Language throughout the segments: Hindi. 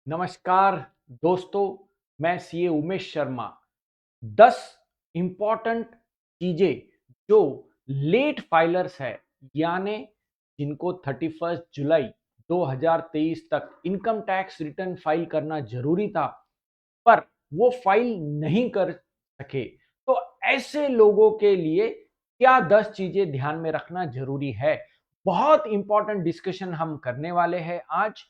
नमस्कार दोस्तों, मैं सीए उमेश शर्मा। 10 इम्पॉर्टेंट चीजें जो लेट फाइलर्स है, यानी जिनको 31 जुलाई 2023 तक इनकम टैक्स रिटर्न फाइल करना जरूरी था पर वो फाइल नहीं कर सके, तो ऐसे लोगों के लिए क्या 10 चीजें ध्यान में रखना जरूरी है। बहुत इंपॉर्टेंट डिस्कशन हम करने वाले हैं आज,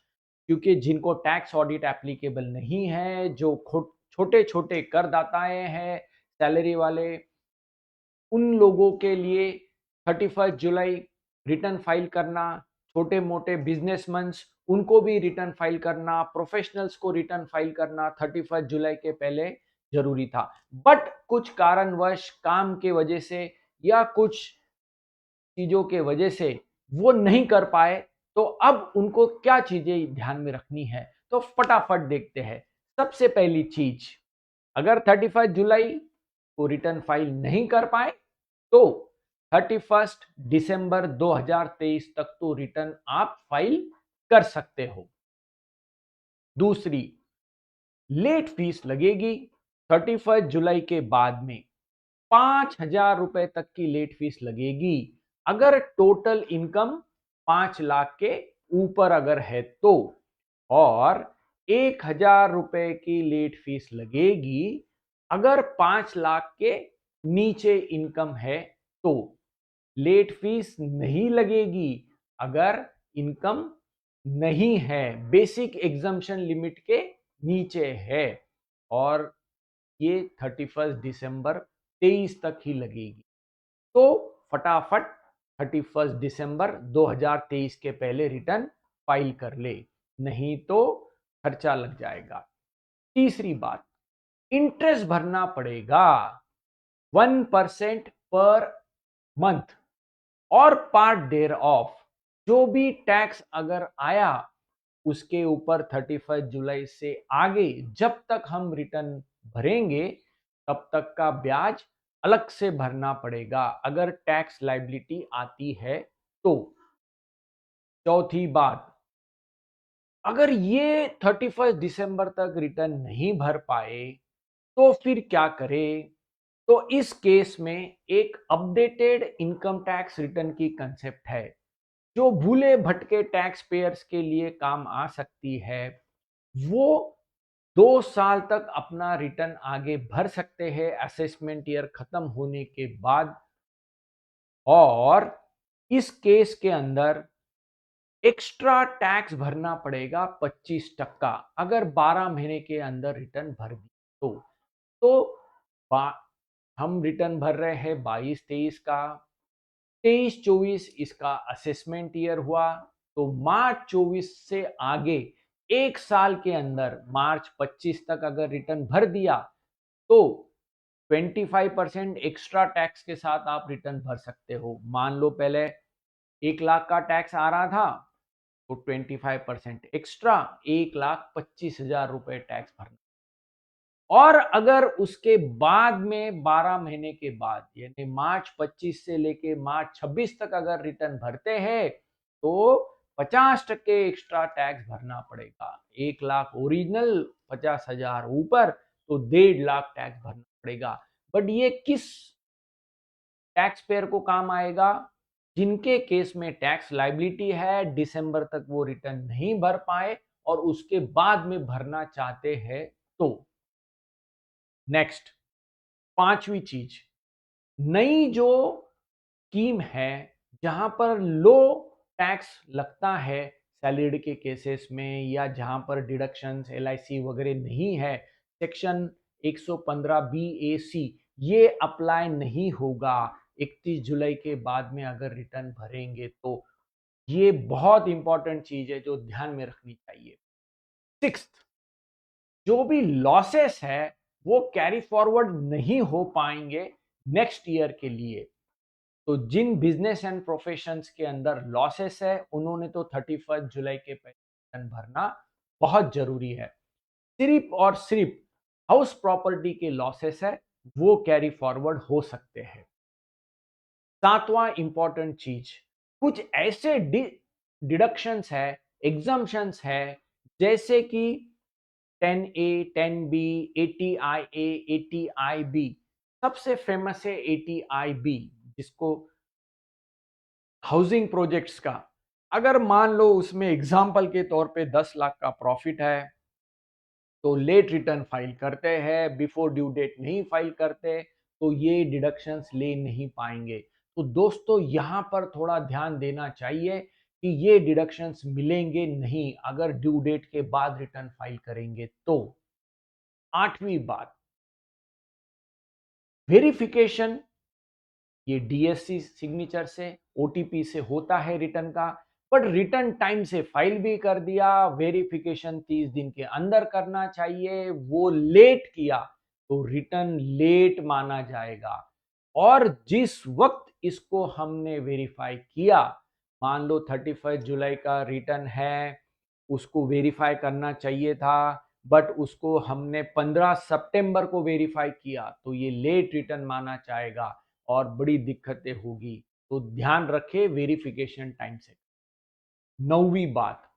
क्योंकि जिनको टैक्स ऑडिट एप्लीकेबल नहीं है, जो छोटे छोटे करदाताएं हैं, सैलरी वाले, उन लोगों के लिए 31 जुलाई रिटर्न फाइल करना, छोटे मोटे बिजनेसमैन उनको भी रिटर्न फाइल करना, प्रोफेशनल्स को रिटर्न फाइल करना 31 जुलाई के पहले जरूरी था। बट कुछ कारणवश, काम के वजह से या कुछ चीजों के वजह से वो नहीं कर पाए, तो अब उनको क्या चीजें ध्यान में रखनी है, तो फटाफट देखते हैं। सबसे पहली चीज, अगर 31 जुलाई को रिटर्न फाइल नहीं कर पाए तो 31 दिसंबर 2023 तक तो रिटर्न आप फाइल कर सकते हो। दूसरी, लेट फीस लगेगी 31 जुलाई के बाद में। 5,000 रुपए तक की लेट फीस लगेगी अगर टोटल इनकम 5 लाख के ऊपर अगर है तो, और 1,000 रुपए की लेट फीस लगेगी अगर 5 लाख के नीचे इनकम है तो। लेट फीस नहीं लगेगी अगर इनकम नहीं है, बेसिक एग्जम्पशन लिमिट के नीचे है, और ये 31 दिसंबर 23 तक ही लगेगी। तो फटाफट 31 दिसंबर 2023 के पहले रिटर्न फाइल कर ले, नहीं तो खर्चा लग जाएगा। तीसरी बात, इंटरेस्ट भरना पड़ेगा 1% पर मंथ, और पार्ट देयर ऑफ। जो भी टैक्स अगर आया उसके ऊपर 31 जुलाई से आगे जब तक हम रिटर्न भरेंगे तब तक का ब्याज अलग से भरना पड़ेगा अगर टैक्स लायबिलिटी आती है तो। चौथी बात, अगर ये 31 दिसंबर तक रिटर्न नहीं भर पाए तो फिर क्या करें, तो इस केस में एक अपडेटेड इनकम टैक्स रिटर्न की कंसेप्ट है जो भूले भटके टैक्स पेयर्स के लिए काम आ सकती है। वो 2 साल तक अपना रिटर्न आगे भर सकते हैं असेसमेंट ईयर खत्म होने के बाद, और इस केस के अंदर एक्स्ट्रा टैक्स भरना पड़ेगा 25% अगर 12 महीने के अंदर रिटर्न भर दी तो हम रिटर्न भर रहे हैं 22-23 का, 23-24 इसका असेसमेंट ईयर हुआ, तो मार्च 24 से आगे 1 साल के अंदर मार्च 25 तक अगर रिटर्न भर दिया तो 25% एक्स्ट्रा टैक्स के साथ आप रिटर्न भर सकते हो। मान लो पहले 1 लाख का टैक्स आ रहा था तो 25% एक्स्ट्रा 1,25,000 रुपए टैक्स भरना। और अगर उसके बाद में 12 महीने के बाद, यानी मार्च 25 से लेके मार्च 26 तक अगर रिटर्न भरते हैं तो 50% एक्स्ट्रा टैक्स भरना पड़ेगा। 1 लाख ओरिजिनल, 50,000 ऊपर तो 1.5 लाख टैक्स भरना पड़ेगा। बट ये किस टैक्स पेयर को काम आएगा, जिनके केस में टैक्स लायबिलिटी है, दिसंबर तक वो रिटर्न नहीं भर पाए और उसके बाद में भरना चाहते हैं तो। नेक्स्ट, पांचवी चीज, नई जो स्कीम है जहां पर लो टैक्स लगता है सैलरी के केसेस में, या जहां पर डिडक्शंस एलआईसी वगैरह नहीं है, सेक्शन 115 बी ए सी, ये अप्लाई नहीं होगा 31 जुलाई के बाद में अगर रिटर्न भरेंगे तो। ये बहुत इंपॉर्टेंट चीज है जो ध्यान में रखनी चाहिए। सिक्स्थ, जो भी लॉसेस है वो कैरी फॉरवर्ड नहीं हो पाएंगे नेक्स्ट ईयर के लिए। तो जिन बिजनेस एंड प्रोफेशंस के अंदर लॉसेस है उन्होंने तो 31 जुलाई के पहले रिटर्न भरना बहुत जरूरी है। सिर्फ और सिर्फ हाउस प्रॉपर्टी के लॉसेस है वो कैरी फॉरवर्ड हो सकते हैं। सातवां इंपॉर्टेंट चीज, कुछ ऐसे डिडक्शंस है, एग्जम्पशंस है, जैसे कि 10A, 10B, 80IA, 80IB, सबसे फेमस है 80IB, जिसको हाउसिंग प्रोजेक्ट्स का, अगर मान लो उसमें एग्जाम्पल के तौर पे 10 लाख का प्रॉफिट है, तो लेट रिटर्न फाइल करते हैं, बिफोर ड्यू डेट नहीं फाइल करते, तो ये डिडक्शंस ले नहीं पाएंगे। तो दोस्तों यहां पर थोड़ा ध्यान देना चाहिए कि ये डिडक्शंस मिलेंगे नहीं अगर ड्यू डेट के बाद रिटर्न फाइल करेंगे तो। आठवीं बात, वेरिफिकेशन, ये डीएससी सिग्नेचर से, ओटीपी से होता है रिटर्न का, बट रिटर्न टाइम से फाइल भी कर दिया, वेरिफिकेशन 30 दिन के अंदर करना चाहिए, वो लेट किया तो रिटर्न लेट माना जाएगा। और जिस वक्त इसको हमने वेरीफाई किया, मान लो 31 जुलाई का रिटर्न है, उसको वेरीफाई करना चाहिए था, बट उसको हमने 15 सितंबर को वेरीफाई किया, तो ये लेट रिटर्न माना जाएगा और बड़ी दिक्कतें होगी। तो ध्यान रखें वेरिफिकेशन टाइम से। नौवीं बात,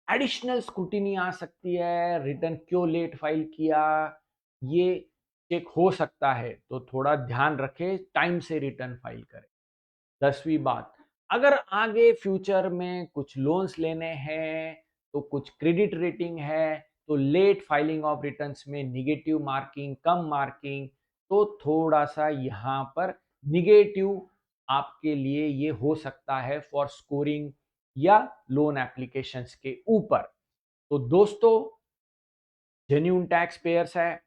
एडिशनल स्क्रूटिनी आ सकती है, रिटर्न क्यों लेट फाइल किया, ये चेक हो सकता है, तो थोड़ा ध्यान रखें, टाइम से रिटर्न फाइल करें। 10वीं बात, अगर आगे फ्यूचर में कुछ लोन्स लेने हैं, तो कुछ क्रेडिट रेटिंग है, तो लेट फाइलिंग ऑफ रिटर्न्स में निगेटिव मार्किंग, कम मार्किंग, तो थोड़ा सा यहाँ पर निगेटिव आपके लिए ये हो सकता है फॉर स्कोरिंग या लोन एप्लीकेशंस के ऊपर। तो दोस्तों, जेन्यून टैक्स पेयर्स है,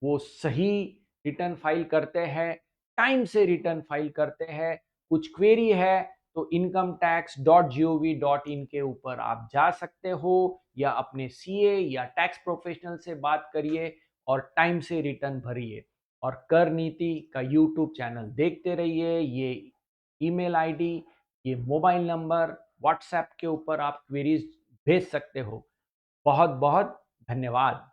वो सही रिटर्न फाइल करते हैं, टाइम से रिटर्न फाइल करते हैं। कुछ क्वेरी है तो incometax.gov.in के ऊपर आप जा सकते हो, या अपने सीए या टैक्स प्रोफेशनल से बात करिए और टाइम से रिटर्न भरिए। और कर नीति का यूट्यूब चैनल देखते रहिए। ये ईमेल आईडी, ये मोबाइल नंबर, व्हाट्सएप के ऊपर आप क्वेरीज भेज सकते हो। बहुत बहुत धन्यवाद।